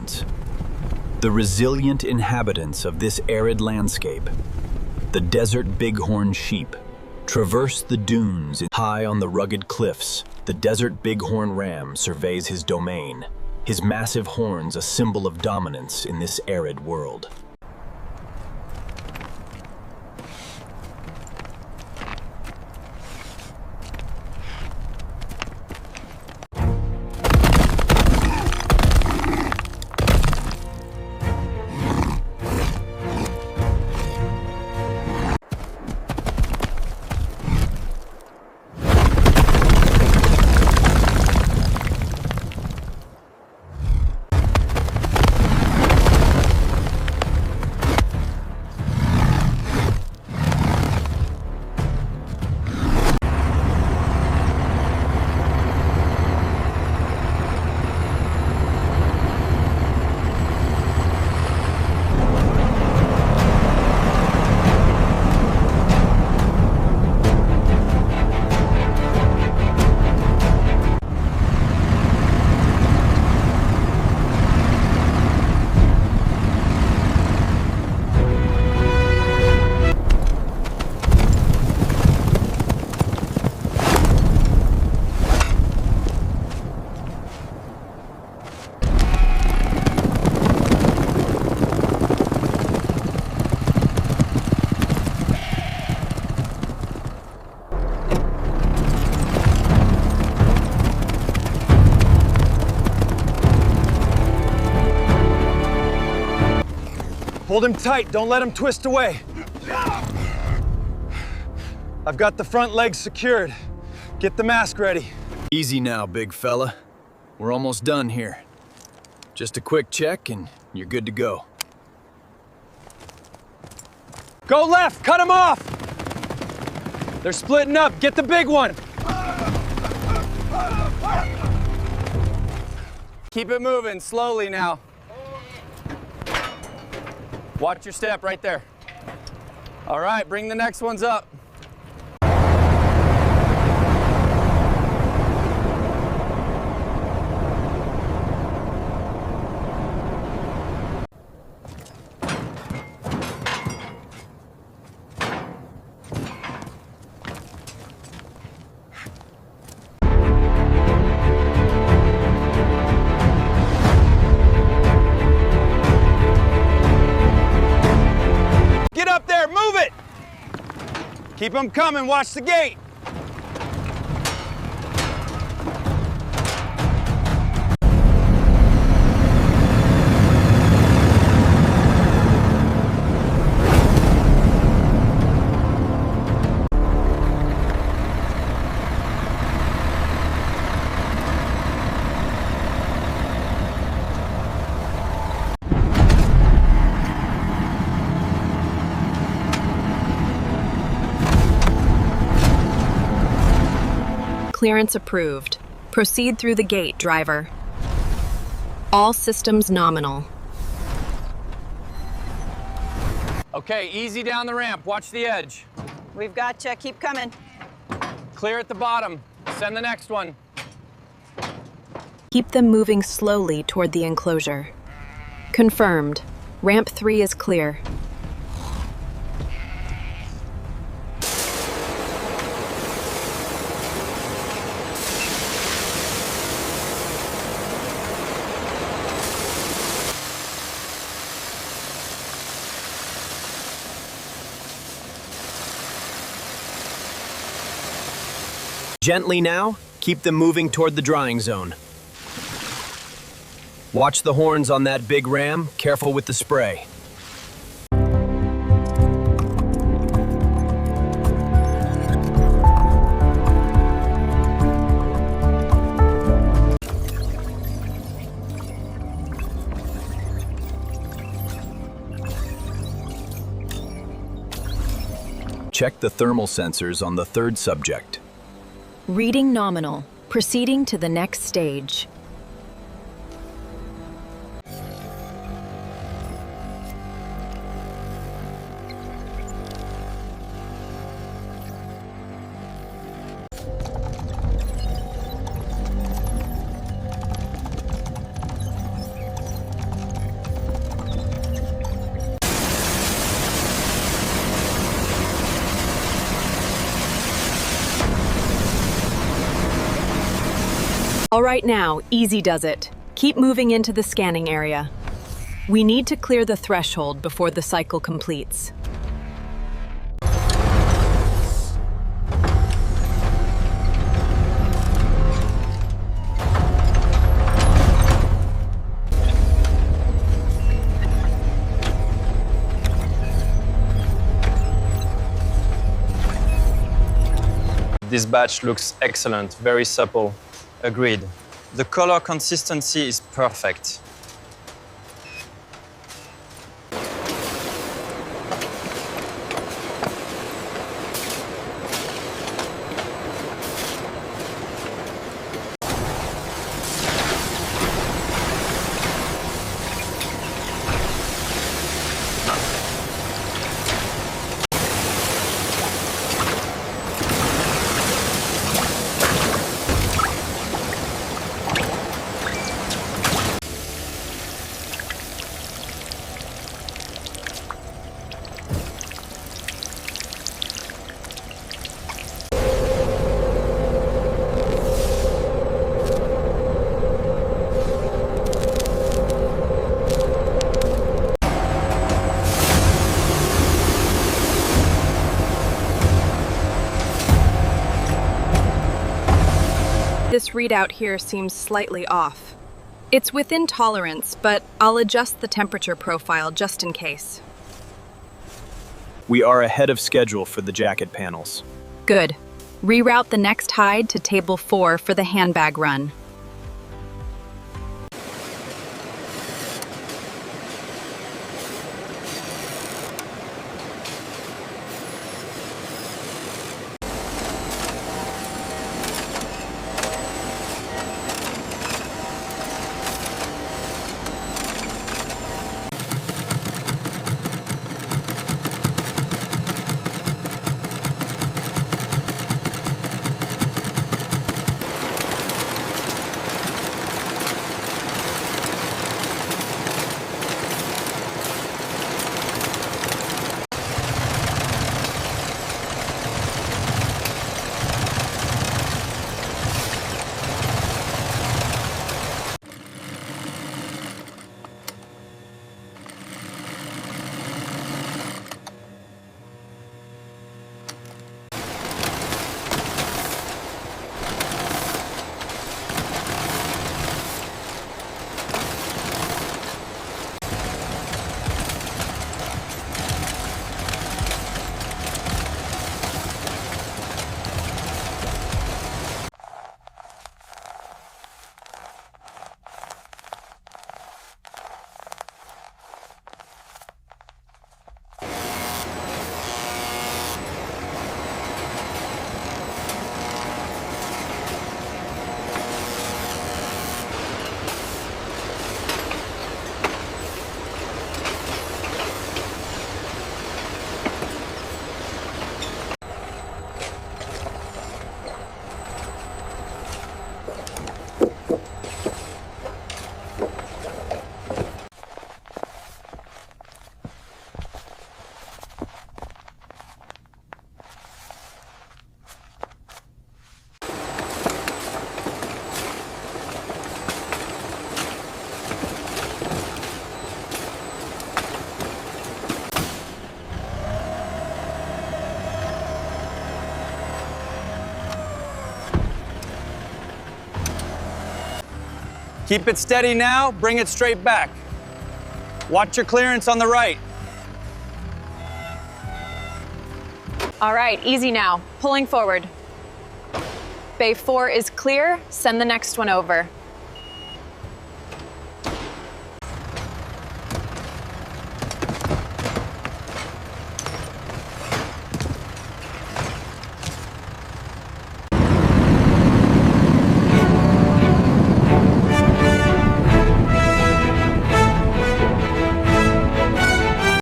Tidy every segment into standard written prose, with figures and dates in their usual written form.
dunes. The resilient inhabitants of this arid landscape, the desert bighorn sheep, traverse the dunes. High on the rugged cliffs, the desert bighorn ram surveys his domain, his massive horns a symbol of dominance in this arid world. Hold him tight, don't let him twist away. I've got the front legs secured. Get the mask ready. Easy now, big fella. We're almost done here. Just a quick check and you're good to go. Go left, cut him off! They're splitting up, get the big one! Keep it moving, slowly now. Watch your step right there. All right, bring the next ones up. Keep them coming, watch the gate. Clearance approved. Proceed through the gate, driver. All systems nominal. Okay, easy down the ramp. Watch the edge. We've got you. Keep coming. Clear at the bottom. Send the next one. Keep them moving slowly toward the enclosure. Confirmed. Ramp 3 is clear. Gently now, keep them moving toward the drying zone. Watch the horns on that big ram, careful with the spray. Check the thermal sensors on the third subject. Reading nominal. Proceeding to the next stage. All right now, easy does it. Keep moving into the scanning area. We need to clear the threshold before the cycle completes. This batch looks excellent, very supple. Agreed. The color consistency is perfect. This readout here seems slightly off. It's within tolerance, but I'll adjust the temperature profile just in case. We are ahead of schedule for the jacket panels. Good. Reroute the next hide to table 4 for the handbag run. Keep it steady now, bring it straight back. Watch your clearance on the right. All right, easy now. Pulling forward. Bay 4 is clear. Send the next one over.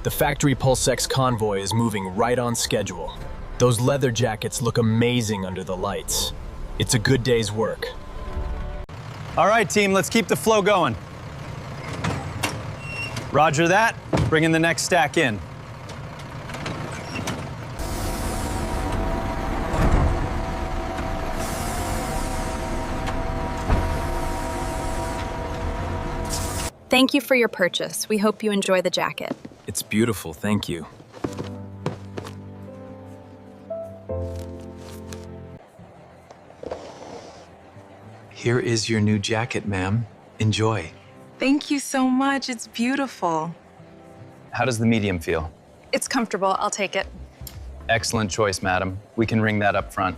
The FactoryPulseX convoy is moving right on schedule. Those leather jackets look amazing under the lights. It's a good day's work. All right, team, let's keep the flow going. Roger that. Bringing the next stack in. Thank you for your purchase. We hope you enjoy the jacket. It's beautiful, thank you. Here is your new jacket, ma'am. Enjoy. Thank you so much. It's beautiful. How does the medium feel? It's comfortable. I'll take it. Excellent choice, madam. We can ring that up front.